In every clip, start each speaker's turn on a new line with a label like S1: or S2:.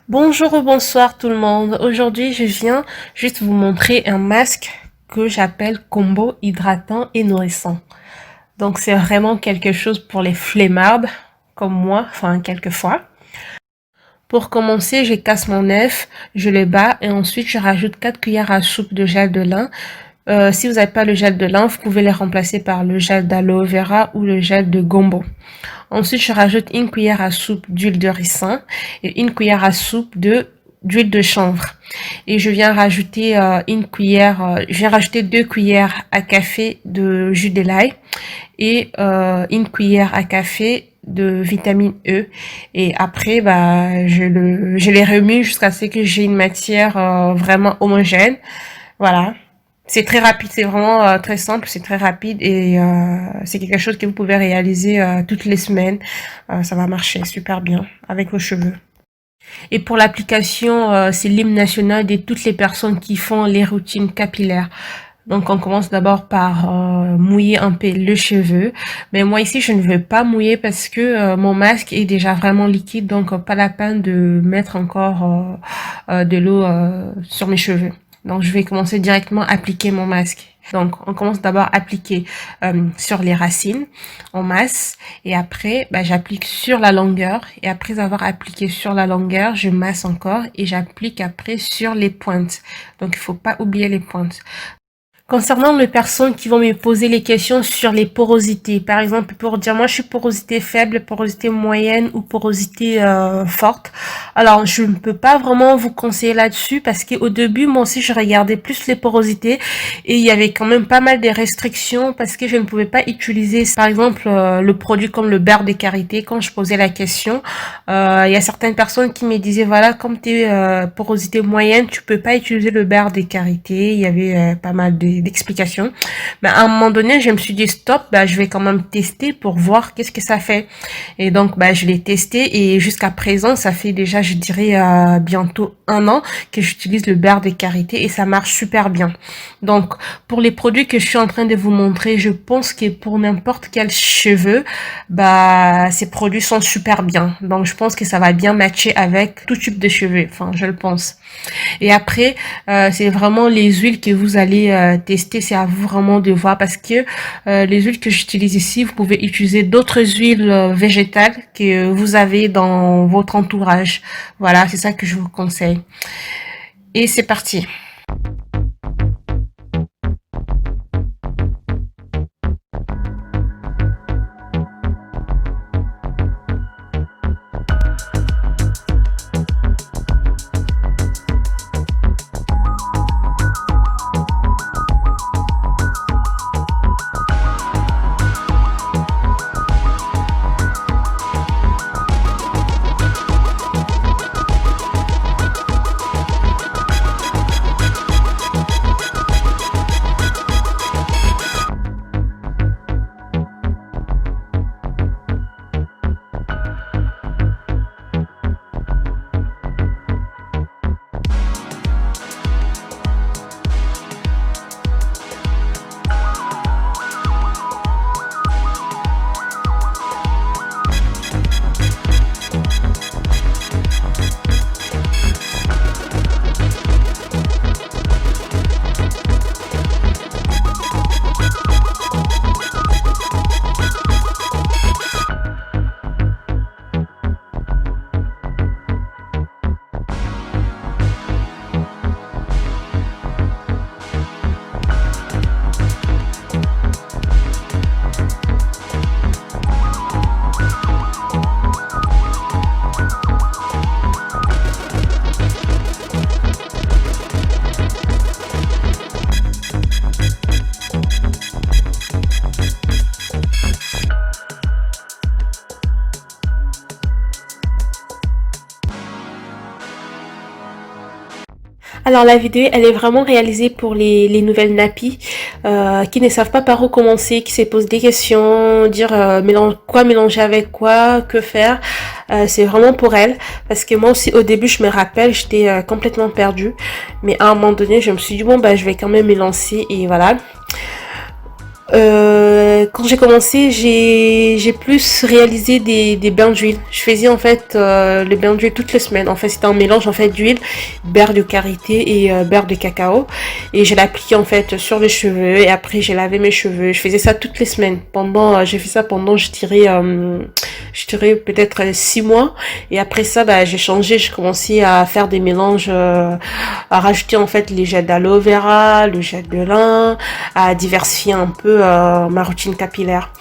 S1: Bonjour ou bonsoir tout le monde. Aujourd'hui, je viens juste vous montrer un masque que j'appelle combo hydratant et nourrissant. Donc c'est vraiment quelque chose pour les flemmardes comme moi, enfin quelquefois. Pour commencer, je casse mon œuf, je le bats et ensuite je rajoute 4 cuillères à soupe de gel de lin. Si vous n'avez pas le gel de lin, vous pouvez les remplacer par le gel d'aloe vera ou le gel de gombo. Ensuite, je rajoute une cuillère à soupe d'huile de ricin et une cuillère à soupe d'huile de chanvre. Et je viens rajouter je viens rajouter 2 cuillères à café de jus de l'ail et une cuillère à café de vitamine E. Et après, je les remue jusqu'à ce que j'ai une matière vraiment homogène. Voilà. C'est très rapide, c'est vraiment très simple, c'est très rapide et c'est quelque chose que vous pouvez réaliser toutes les semaines. Ça va marcher super bien avec vos cheveux. Et pour l'application, c'est l'hymne national de toutes les personnes qui font les routines capillaires. Donc on commence d'abord par mouiller un peu le cheveu. Mais moi ici je ne veux pas mouiller parce que mon masque est déjà vraiment liquide, donc pas la peine de mettre encore de l'eau sur mes cheveux. Donc je vais commencer directement à appliquer mon masque. Donc on commence d'abord à appliquer sur les racines en masse et après j'applique sur la longueur et après avoir appliqué sur la longueur, je masse encore et j'applique après sur les pointes. Donc il faut pas oublier les pointes. Concernant les personnes qui vont me poser les questions sur les porosités, par exemple pour dire moi je suis porosité faible, porosité moyenne ou porosité forte, alors je ne peux pas vraiment vous conseiller là-dessus parce qu'au début moi aussi je regardais plus les porosités et il y avait quand même pas mal de restrictions parce que je ne pouvais pas utiliser par exemple le produit comme le beurre de karité quand je posais la question. Il y a certaines personnes qui me disaient voilà comme tu es porosité moyenne tu peux pas utiliser le beurre de karité, il y avait pas mal d'explications. Mais à un moment donné, je me suis dit stop, je vais quand même tester pour voir qu'est-ce que ça fait. Et donc, je l'ai testé et jusqu'à présent, ça fait déjà, je dirais, bientôt 1 an que j'utilise le beurre de karité et ça marche super bien. Donc, pour les produits que je suis en train de vous montrer, je pense que pour n'importe quel cheveu, ces produits sont super bien. Donc, je pense que ça va bien matcher avec tout type de cheveux. Enfin, je le pense. Et après, c'est vraiment les huiles que vous allez tester, c'est à vous vraiment de voir parce que les huiles que j'utilise ici, vous pouvez utiliser d'autres huiles végétales que vous avez dans votre entourage. Voilà, c'est ça que je vous conseille. Et c'est parti. Alors la vidéo, elle est vraiment réalisée pour les nouvelles nappies qui ne savent pas par où commencer, qui se posent des questions, dire quoi mélanger avec quoi, que faire. C'est vraiment pour elles parce que moi aussi au début, je me rappelle, j'étais complètement perdue. Mais à un moment donné, je me suis dit bon je vais quand même me lancer et voilà. Quand j'ai commencé, j'ai plus réalisé des bains d'huile. Je faisais en fait le bain d'huile toutes les semaines. En fait, c'était un mélange en fait d'huile, beurre de karité et beurre de cacao. Et je l'appliquais en fait sur les cheveux et après j'ai lavé mes cheveux. Je faisais ça toutes les semaines. J'ai fait ça pendant, je dirais peut-être 6 mois. Et après ça, bah, j'ai changé. J'ai commencé à faire des mélanges, à rajouter en fait les gels d'aloe vera, le gel de lin, à diversifier un peu ma routine capillaire.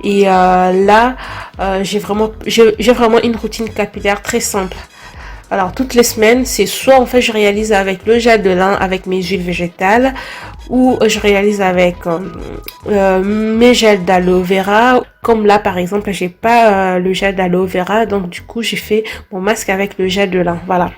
S1: Et là, j'ai vraiment une routine capillaire très simple. Alors toutes les semaines, c'est soit en fait je réalise avec le gel de lin avec mes huiles végétales ou je réalise avec mes gels d'aloe vera. Comme là par exemple, j'ai pas le gel d'aloe vera, donc du coup j'ai fait mon masque avec le gel de lin. Voilà.